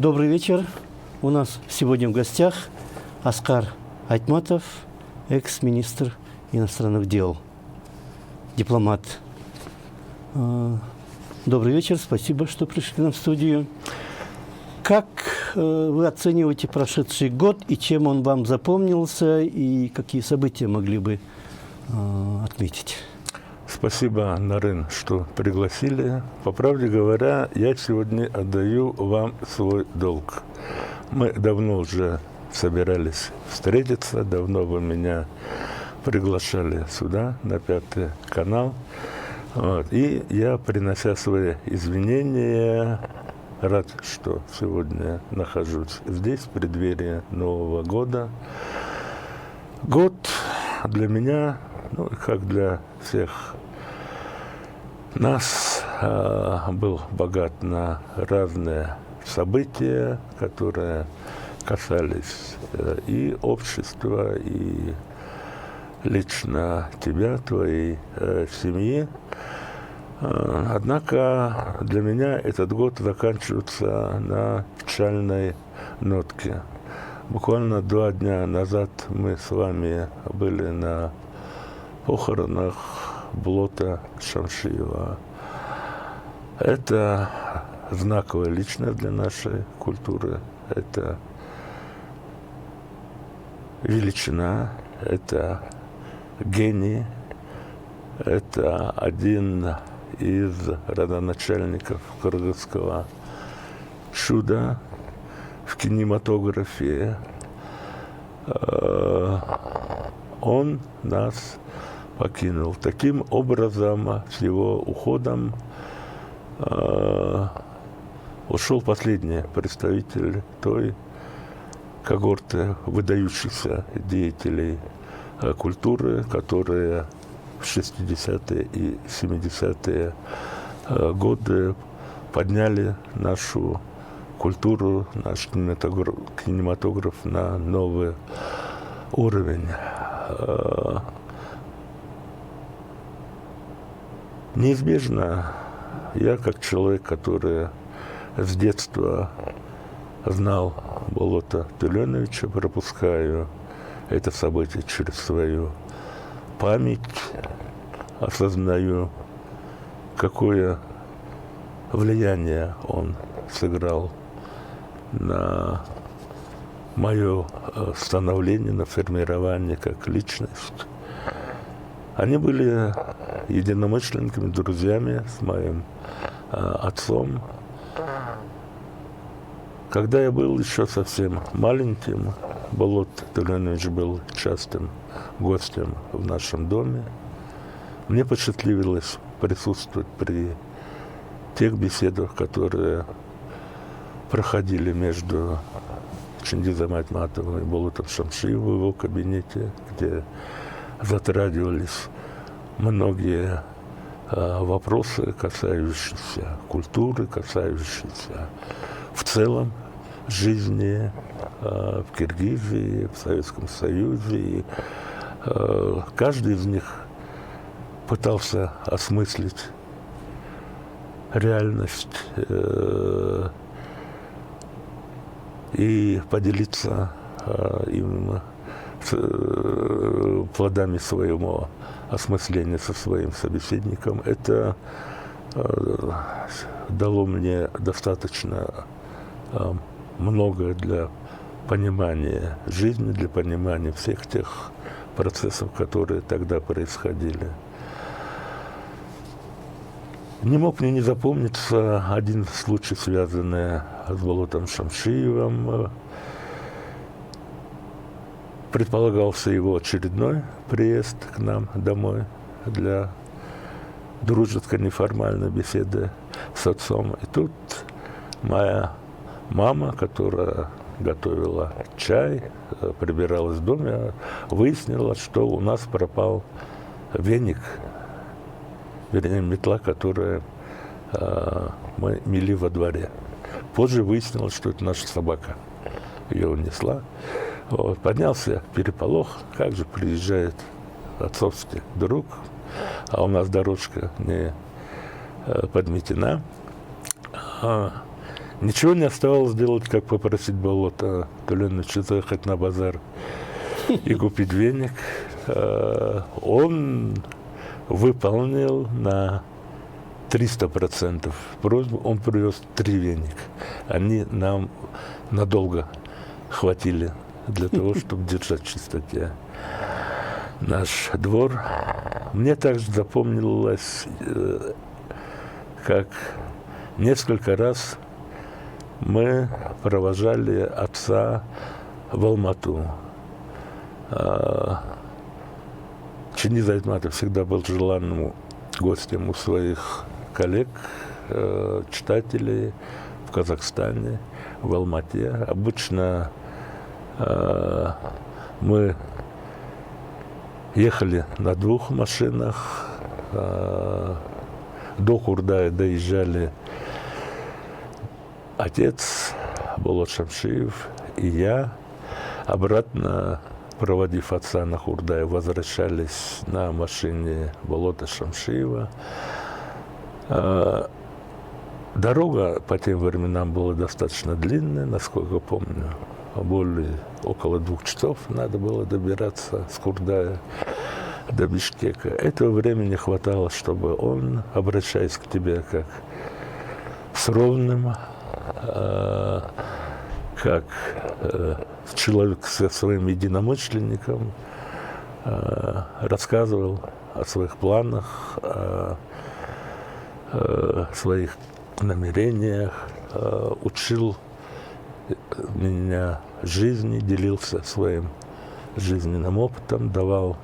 Добрый вечер. У нас сегодня в гостях Аскар Айтматов, экс-министр иностранных дел, дипломат. Добрый вечер, спасибо, что пришли к нам в студию. Как вы оцениваете прошедший год и чем он вам запомнился, и какие события могли бы отметить? Спасибо, Нарын, что пригласили. По правде говоря, я сегодня отдаю вам свой долг. Мы давно уже собирались встретиться, давно вы меня приглашали сюда, на Пятый канал. И я, принося свои извинения, рад, что сегодня нахожусь здесь, в преддверии Нового года. Год для меня, как для всех нас, был богат на разные события, которые касались и общества, и лично тебя, твоей семьи. Однако для меня этот год заканчивается на печальной нотке. Буквально 2 дня назад мы с вами были на похоронах Болота Шамшиева. Это знаковая личность для нашей культуры. Это величина, это гений, это один из родоначальников кыргызского чуда в кинематографии. Он нас покинул. Таким образом, с его уходом ушел последний представитель той когорты выдающихся деятелей культуры, которые в 60-е и 70-е годы подняли нашу культуру, наш кинематограф на новый уровень. Неизбежно я, как человек, который с детства знал Болота Туленовича, пропускаю это событие через свою память, осознаю, какое влияние он сыграл на мое становление, на формирование как личность. Они были единомышленниками, друзьями с моим отцом. Когда я был еще совсем маленьким, Болот Туленович был частым гостем в нашем доме. Мне посчастливилось присутствовать при тех беседах, которые проходили между Чингизом Айтматовым и Болотом Шамшиевым в его кабинете, где затрагивались многие вопросы, касающиеся культуры, касающиеся в целом жизни в Киргизии, в Советском Союзе. И каждый из них пытался осмыслить реальность и поделиться им плодами своего осмысления со своим собеседником. Это дало мне достаточно многое для понимания жизни, для понимания всех тех процессов, которые тогда происходили. Не мог мне не запомниться один случай, связанный с Болотом Шамшиевым. Предполагался его очередной приезд к нам домой для дружеской неформальной беседы с отцом. И тут моя мама, которая готовила чай, прибиралась в доме, выяснила, что у нас пропал веник, вернее, метла, которую мы мели во дворе. Позже выяснилось, что это наша собака ее унесла. Вот, поднялся переполох, как же приезжает отцовский друг, а у нас дорожка не подметена. Ничего не оставалось делать, как попросить Болота Туленовича заехать на базар и купить веник. Он выполнил на 300% просьбу. Он привез 3 веника. Они нам надолго хватили для того, чтобы держать в чистоте наш двор. Мне также запомнилось, как несколько раз мы провожали отца в Алмату. Чингиз Айтматов всегда был желанным гостем у своих коллег, читателей в Казахстане, в Алмате. Обычно мы ехали на 2 машинах, до Хурдая доезжали отец Болот Шамшиев и я. Обратно, проводив отца на Хурдая, возвращались на машине Болота Шамшиева. Дорога по тем временам была достаточно длинная, насколько помню. Около 2 часов надо было добираться с Хурдая до Бишкека. Этого времени хватало, чтобы он, обращаясь к тебе как с ровным, как человек со своим единомышленником, рассказывал о своих планах, о своих намерениях, учил меня жизни, делился своим жизненным опытом, давал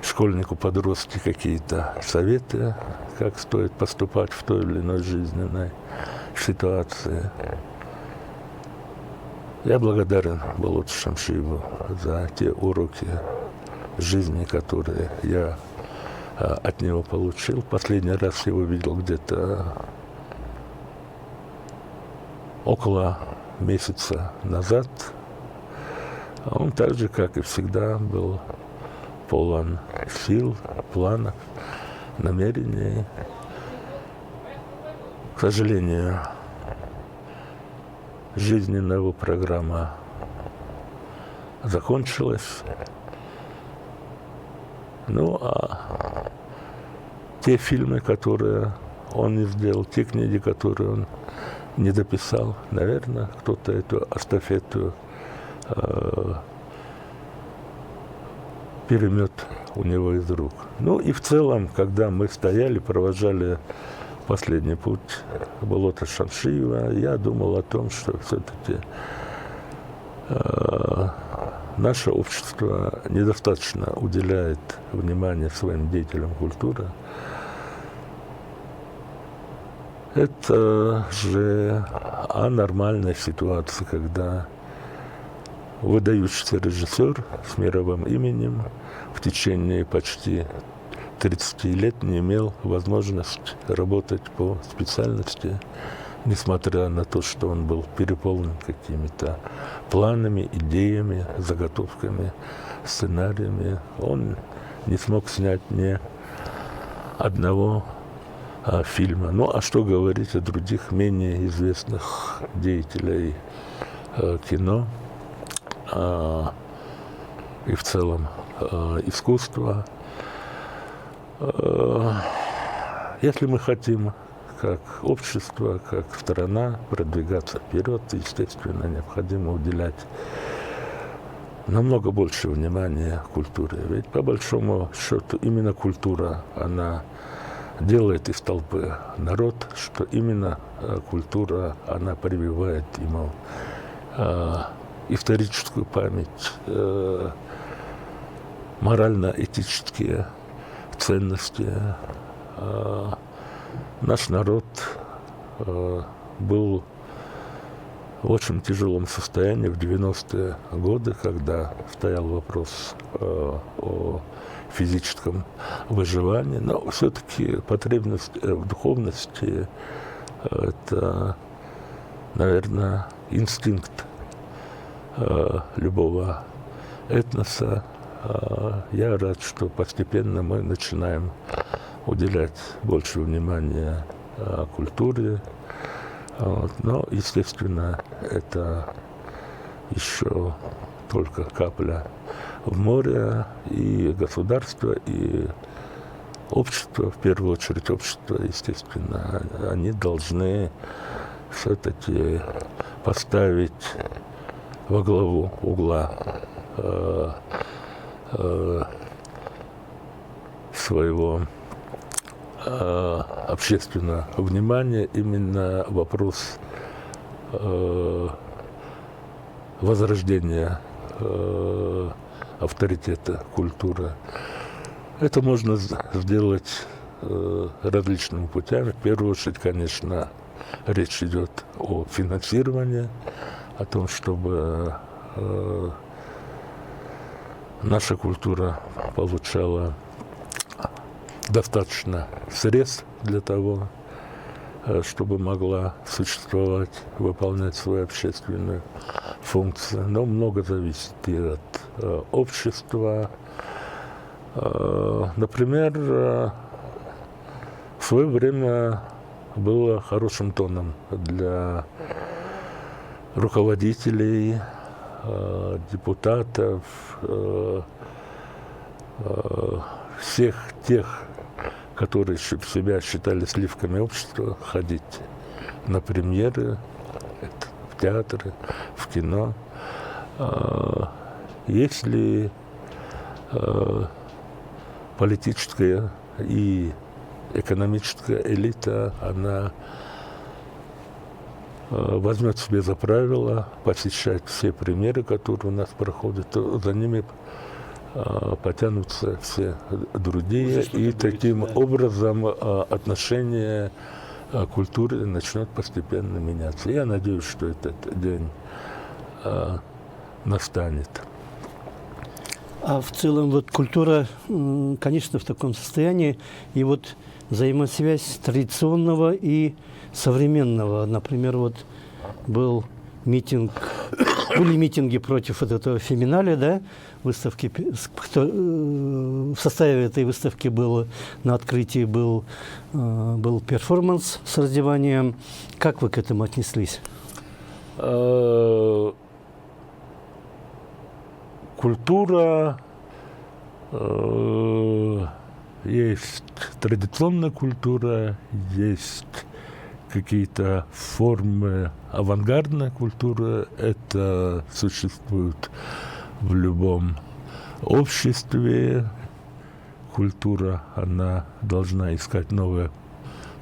школьнику-подростке какие-то советы, как стоит поступать в той или иной жизненной ситуации. Я благодарен Болоту Шамшиеву за те уроки жизни, которые я от него получил. Последний раз его видел где-то около месяца назад. Он так же, как и всегда, был полон сил, планов, намерений. К сожалению, жизненная его программа закончилась. Ну, а те фильмы, которые он не сделал, те книги, которые он не дописал, наверное, кто-то эту эстафету перемет у него из рук. Ну и в целом, когда мы стояли, провожали последний путь Болота Шамшиева, я думал о том, что все-таки наше общество недостаточно уделяет внимания своим деятелям культуры. Это же анормальная ситуация, когда выдающийся режиссер с мировым именем в течение почти 30 лет не имел возможности работать по специальности, несмотря на то, что он был переполнен какими-то планами, идеями, заготовками, сценариями. Он не смог снять ни одного фильма. Ну, а что говорить о других, менее известных деятелей кино и в целом искусства. Если мы хотим, как общество, как страна, продвигаться вперед, естественно, необходимо уделять намного больше внимания культуре. Ведь по большому счету именно культура, она делает из толпы народ, что именно культура, она прививает ему историческую память, морально-этические ценности. Наш народ был в очень тяжелом состоянии в 90-е годы, когда стоял вопрос о физическом выживании, но все-таки потребность в духовности – это, наверное, инстинкт любого этноса. Я рад, что постепенно мы начинаем уделять больше внимания культуре, Вот. Но, естественно, это еще только капля в море, и государство, и общество, в первую очередь общество, естественно, они должны все-таки поставить во главу угла своего общественного внимания именно вопрос возрождения авторитета культуры. Это можно сделать различными путями. В первую очередь, конечно, речь идет о финансировании, о том, чтобы наша культура получала достаточно средств для того, чтобы могла существовать, выполнять свою общественную функцию. Но много зависит и от общества. Например, в свое время было хорошим тоном для руководителей, депутатов, всех тех, которые себя считали сливками общества, ходить на премьеры, в театры, в кино. Если политическая и экономическая элита, она возьмет себе за правило посещать все премьеры, которые у нас проходят, то за ними потянутся все другие, и таким образом отношение к культуре начнет постепенно меняться. Я надеюсь, что этот день настанет. А в целом вот культура, конечно, в таком состоянии, и вот взаимосвязь традиционного и современного. Например, вот был митинг, были митинги против вот этого феминалия, да, выставки, в составе этой выставки было, на открытии был перформанс с раздеванием. Как вы к этому отнеслись? Культура, есть традиционная культура, есть какие-то формы авангардной культуры. Это существует в любом обществе. Культура, она должна искать новые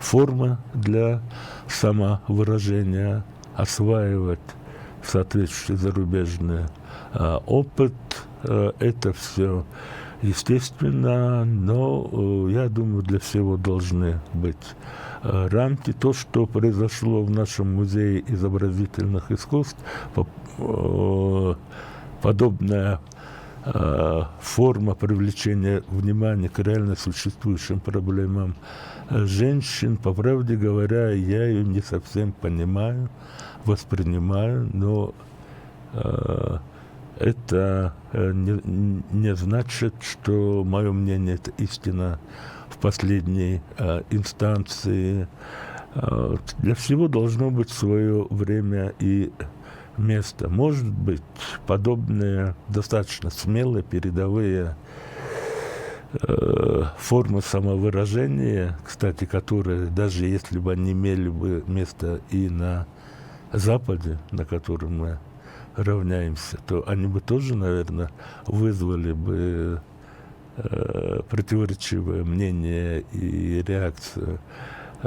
формы для самовыражения, осваивать соответствующий зарубежный опыт. Это все естественно, но я думаю, для всего должны быть рамки. То, что произошло в нашем музее изобразительных искусств, подобная форма привлечения внимания к реально существующим проблемам женщин, по правде говоря, я ее не совсем понимаю, воспринимаю, но это не значит, что мое мнение – это истина в последней инстанции. Для всего должно быть свое время и место. Может быть, подобные достаточно смелые передовые формы самовыражения, кстати, которые, даже если бы они имели бы место и на Западе, на котором мы равняемся, то они бы тоже, наверное, вызвали бы противоречивое мнение и реакцию.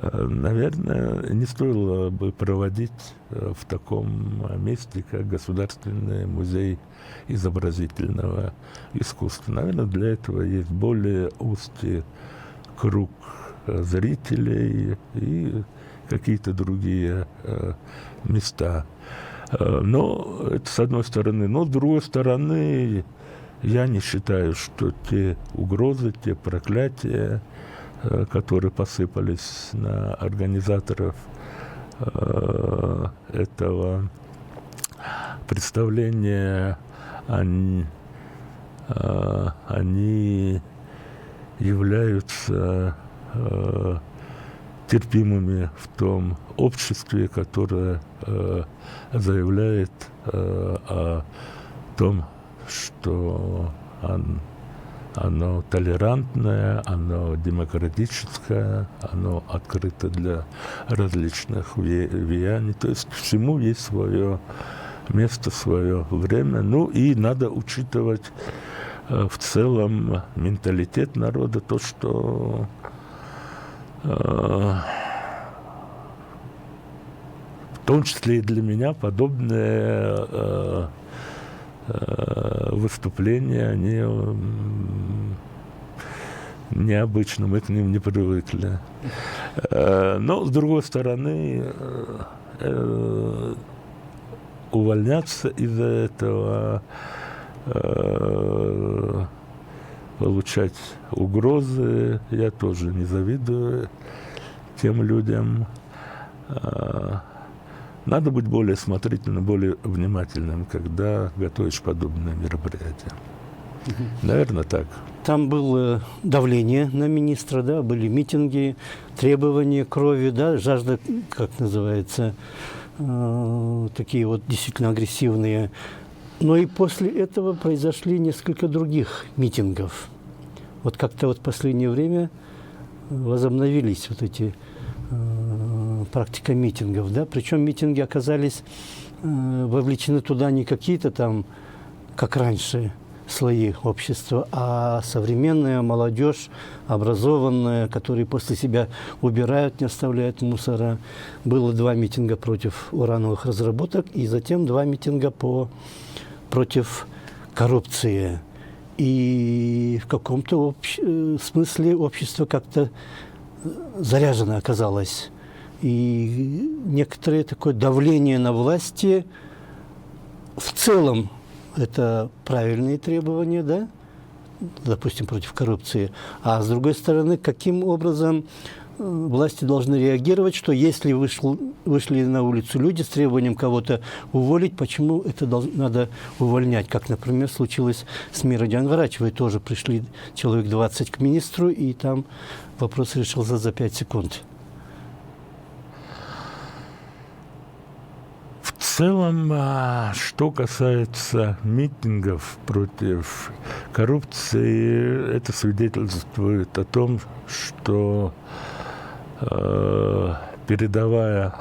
Наверное, не стоило бы проводить в таком месте, как Государственный музей изобразительного искусства. Наверное, для этого есть более узкий круг зрителей и какие-то другие места. Но это с одной стороны. Но с другой стороны, я не считаю, что те угрозы, те проклятия, которые посыпались на организаторов этого представления, они являются терпимыми в том обществе, которое заявляет о том, что оно толерантное, оно демократическое, оно открыто для различных влияний. То есть всему есть свое место, свое время. Ну и надо учитывать в целом менталитет народа, то, что в том числе и для меня подобные выступления, они необычны, мы к ним не привыкли. Но, с другой стороны, увольняться из-за этого, получать угрозы, я тоже не завидую тем людям. Надо быть более осмотрительным, более внимательным, когда готовишь подобные мероприятия. Наверное, так. Там было давление на министра, да, были митинги, требования крови, да, жажда, как называется, такие вот действительно агрессивные. Но и после этого произошли несколько других митингов. Вот как-то вот в последнее время возобновились вот эти практика митингов, да, причем митинги оказались вовлечены туда не какие-то там, как раньше, слои общества, а современная молодежь, образованная, которые после себя убирают, не оставляют мусора. Было 2 митинга против урановых разработок и затем 2 митинга против коррупции. И в каком-то смысле общество как-то заряжено оказалось. И некоторое такое давление на власти в целом это правильные требования, да, допустим, против коррупции. А с другой стороны, каким образом власти должны реагировать, что если вышли на улицу люди с требованием кого-то уволить, почему это надо увольнять? Как, например, случилось с Мирой Джангарачевой. Тоже пришли человек 20 к министру, и там вопрос решился за 5 секунд. В целом, что касается митингов против коррупции, это свидетельствует о том, что передовая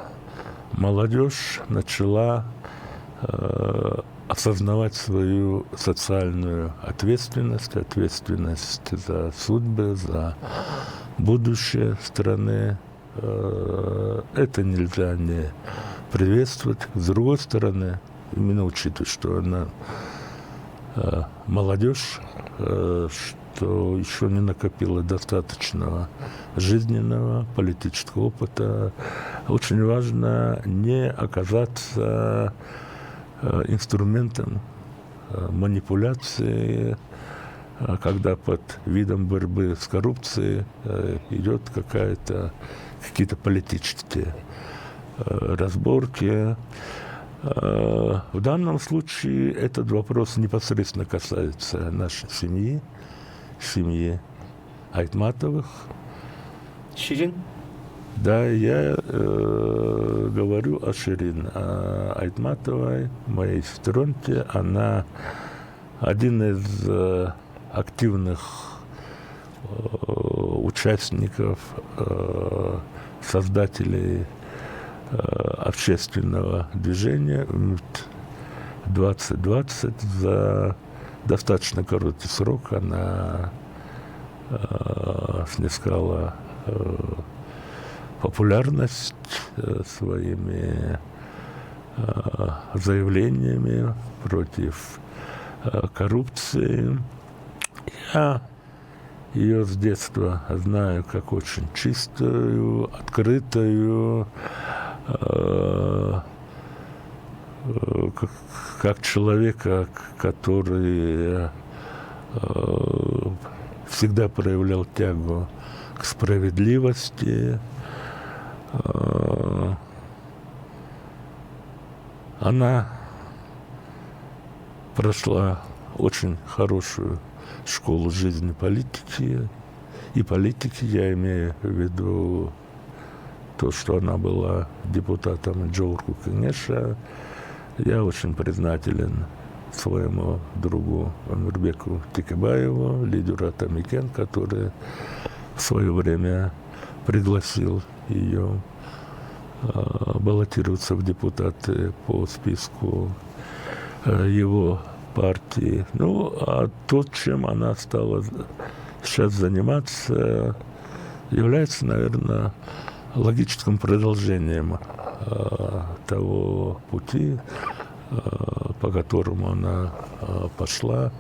молодежь начала осознавать свою социальную ответственность, ответственность за судьбы, за будущее страны. Это нельзя не приветствовать. С другой стороны, именно учитывая, что она молодежь, что еще не накопила достаточного жизненного, политического опыта, очень важно не оказаться инструментом манипуляции, когда под видом борьбы с коррупцией идет какие-то политические разборки. В данном случае этот вопрос непосредственно касается нашей семьи Айтматовых. Ширин? Да, я говорю о Ширин Айтматовой, моей сестренке. Она один из активных участников, создателей общественного движения 2020. За достаточно короткий срок она снискала популярность своими заявлениями против коррупции. Я ее с детства знаю как очень чистую, открытую, как человека, который всегда проявлял тягу к справедливости. Она прошла очень хорошую школу жизни и политики, я имею в виду то, что она была депутатом Джоурку Кенеша. Я очень признателен своему другу Амирбеку Тикебаеву, лидеру Атамикен, который в свое время пригласил ее баллотироваться в депутаты по списку его партии. Ну, а то, чем она стала сейчас заниматься, является, наверное, логическим продолжением того пути, по которому она пошла.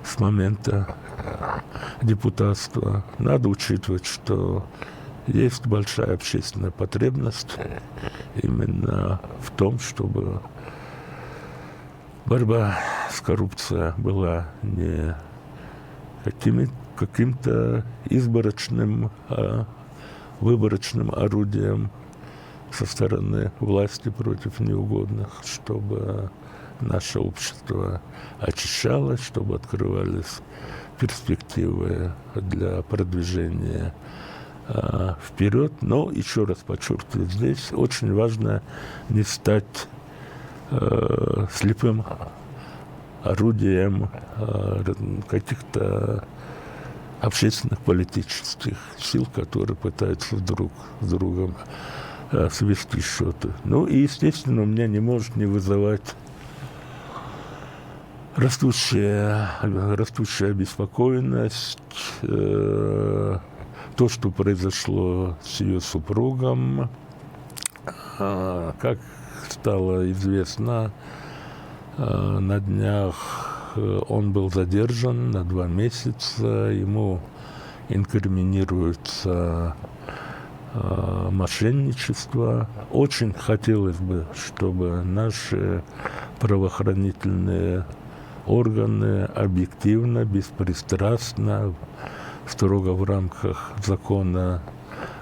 С момента депутатства. Надо учитывать, что есть большая общественная потребность именно в том, чтобы борьба с коррупцией была не каким-то изборочным, а выборочным орудием со стороны власти против неугодных, чтобы наше общество очищалось, чтобы открывались перспективы для продвижения вперед. Но, еще раз подчеркиваю, здесь очень важно не стать слепым орудием каких-то общественных политических сил, которые пытаются друг с другом свести счеты. Ну и, естественно, у меня не может не вызывать растущая обеспокоенность, то, что произошло с ее супругом. Как стало известно, на днях он был задержан на 2 месяца, ему инкриминируется мошенничество. Очень хотелось бы, чтобы наши правоохранительные органы объективно, беспристрастно, строго в рамках закона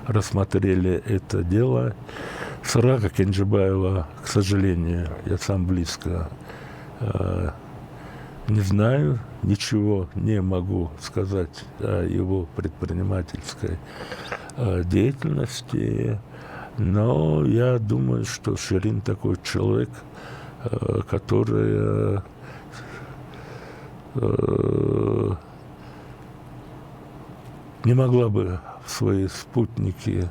рассмотрели это дело. Сарака Кенджибаева, к сожалению, я сам близко не знаю, ничего не могу сказать о его предпринимательской деятельности, но я думаю, что Ширин такой человек, который не могла бы в свои спутники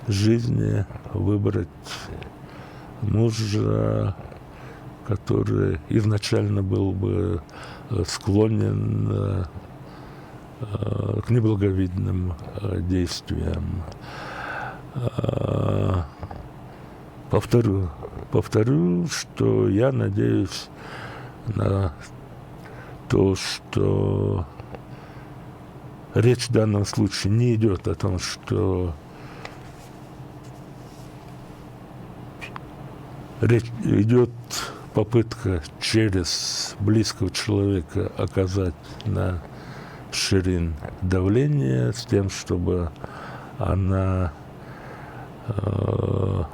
жизни выбрать мужа, который изначально был бы склонен к неблаговидным действиям. Повторю, что я надеюсь на то, что речь в данном случае не идет о том, что речь идет попытка через близкого человека оказать на Ширин давление с тем, чтобы она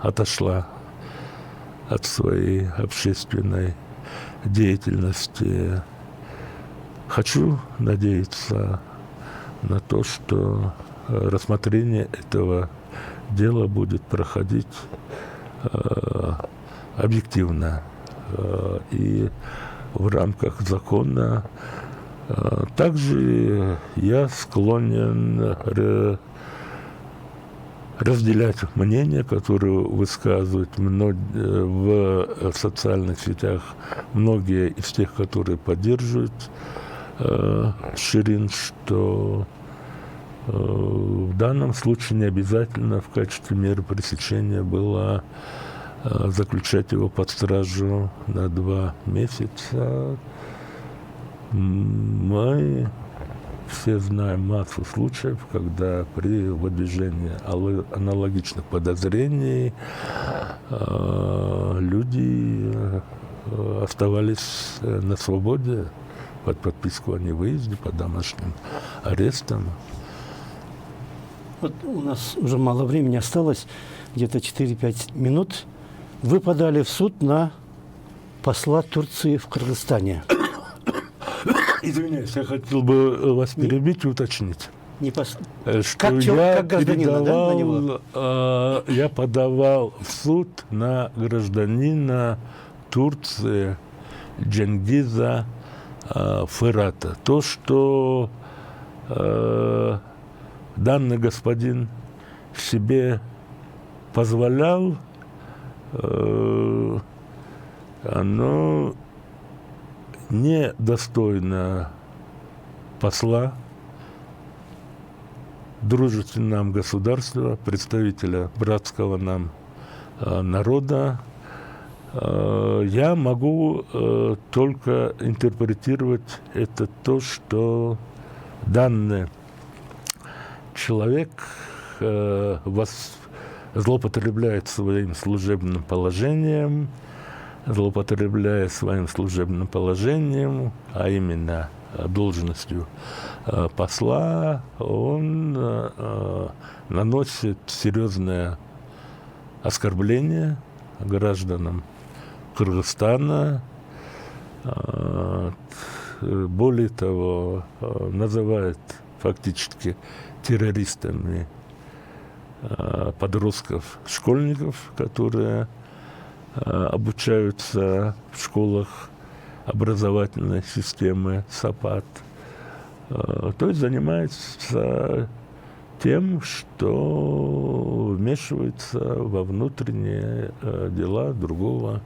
отошла от своей общественной деятельности. Хочу надеяться на то, что рассмотрение этого дела будет проходить объективно и в рамках закона. Также я склонен разделять мнения, которые высказывают в социальных сетях многие из тех, которые поддерживают Ширин, что в данном случае не обязательно в качестве меры пресечения было заключать его под стражу на 2 месяца. Мы все знаем массу случаев, когда при выдвижении аналогичных подозрений люди оставались на свободе под подписку о невыезде, под домашним арестом. Вот у нас уже мало времени осталось, где-то 4-5 минут. Вы подали в суд на посла Турции в Кыргызстане. Извиняюсь, я хотел бы вас перебить и уточнить. Что как гражданина, да, на него? Я подавал в суд на гражданина Турции Дженгиза Ферата. То, что данный господин себе позволял, оно недостойно посла дружественного нам государства, представителя братского нам народа. Я могу только интерпретировать это то, что данный человек злоупотребляет своим служебным положением, а именно должностью посла, он наносит серьезное оскорбление гражданам Кыргызстана. Более того, называет фактически террористами подростков, школьников, которые обучаются в школах образовательной системы САПАТ. То есть занимается тем, что вмешивается во внутренние дела другого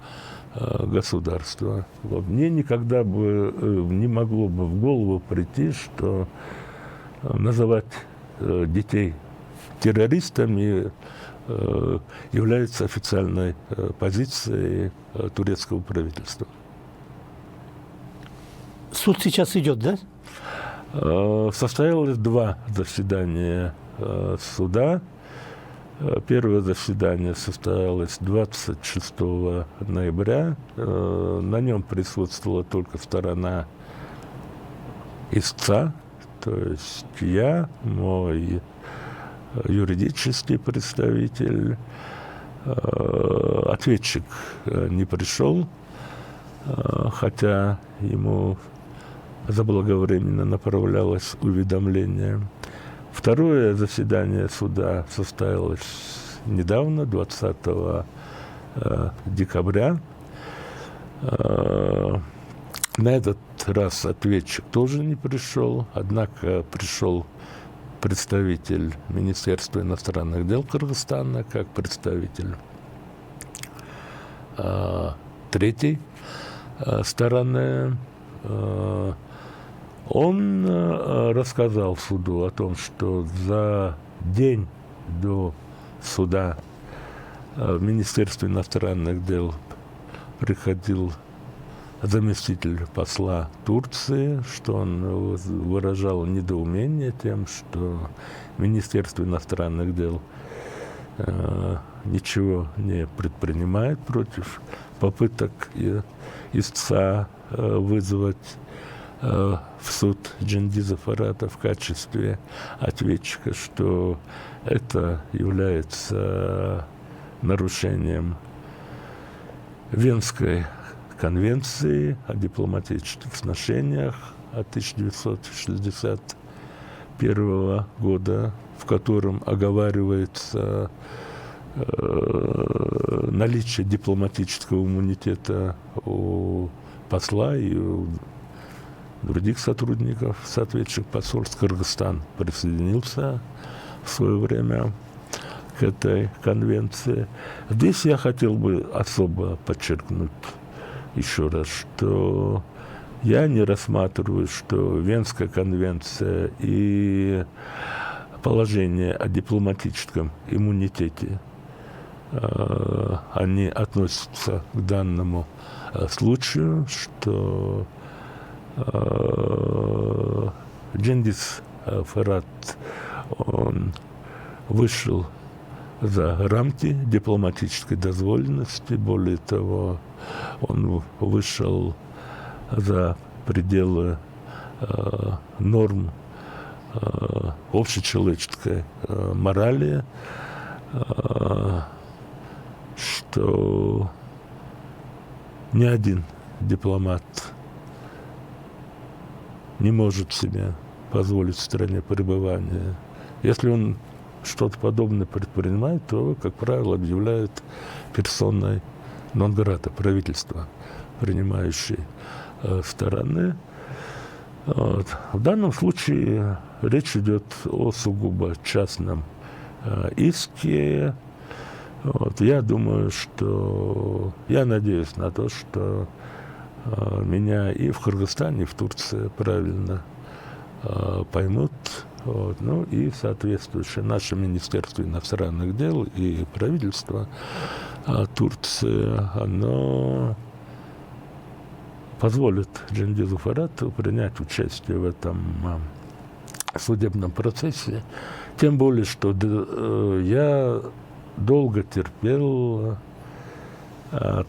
государства. Вот. Мне никогда бы не могло бы в голову прийти, что называть детей террористами является официальной позицией турецкого правительства. Суд сейчас идет, да? Состоялось 2 заседания суда. Первое заседание состоялось 26 ноября. На нем присутствовала только сторона истца, то есть я, мой юридический представитель. Ответчик не пришел, хотя ему заблаговременно направлялось уведомление. Второе заседание суда состоялось недавно, 20 декабря. На этот раз ответчик тоже не пришел, однако пришел представитель Министерства иностранных дел Кыргызстана, как представитель третьей стороны. Он рассказал суду о том, что за день до суда в Министерство иностранных дел приходил заместитель посла Турции, что он выражал недоумение тем, что Министерство иностранных дел ничего не предпринимает против попыток истца вызвать в суд Дженгиза Ферата в качестве ответчика, что это является нарушением Венской конвенции о дипломатических сношениях от 1961 года, в котором оговаривается наличие дипломатического иммунитета у посла и у других сотрудников соответствующих посольств. Кыргызстан присоединился в свое время к этой конвенции. Здесь я хотел бы особо подчеркнуть еще раз, что я не рассматриваю, что Венская конвенция и положение о дипломатическом иммунитете они относятся к данному случаю, что Дженгиз Ферат, он вышел за рамки дипломатической дозволенности, более того, он вышел за пределы норм общечеловеческой морали, что ни один дипломат не может себе позволить стране пребывание. Если он что-то подобное предпринимает, то, как правило, объявляет персоной нон-грата правительства принимающей стороны. Вот. В данном случае речь идет о сугубо частном иске. Вот. Я надеюсь на то, что меня и в Кыргызстане, и в Турции правильно поймут. Вот. Ну и соответствующее наше Министерство иностранных дел и правительство Турции, оно позволит Джангизу Фаратову принять участие в этом судебном процессе. Тем более, что я долго терпел от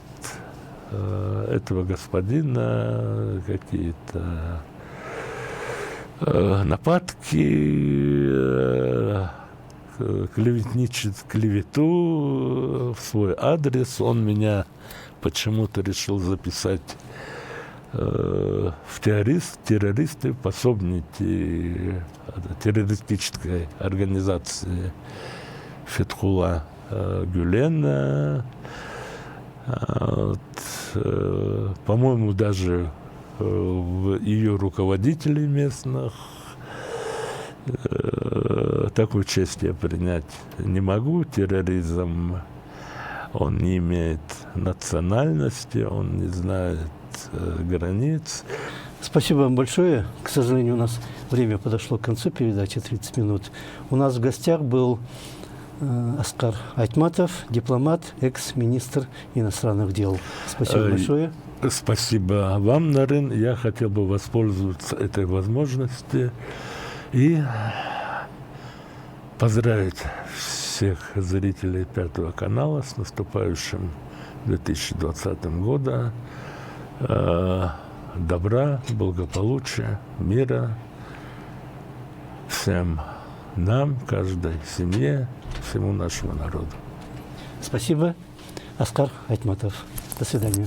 этого господина какие-то нападки, клевету в свой адрес. Он меня почему-то решил записать в террористы, пособники террористической организации Фетхулла Гюлена. По-моему, даже ее руководителей местных. Такую честь я принять не могу. Терроризм, он не имеет национальности, он не знает границ. Спасибо вам большое. К сожалению, у нас время подошло к концу передачи, 30 минут. У нас в гостях был Аскар Айтматов, дипломат, экс-министр иностранных дел. Спасибо большое. Спасибо вам, Нарын. Я хотел бы воспользоваться этой возможностью и поздравить всех зрителей Пятого канала с наступающим 2020 годом. Добра, благополучия, мира всем нам, каждой семье, всему нашему народу. Спасибо. Аскар Айтматов. До свидания.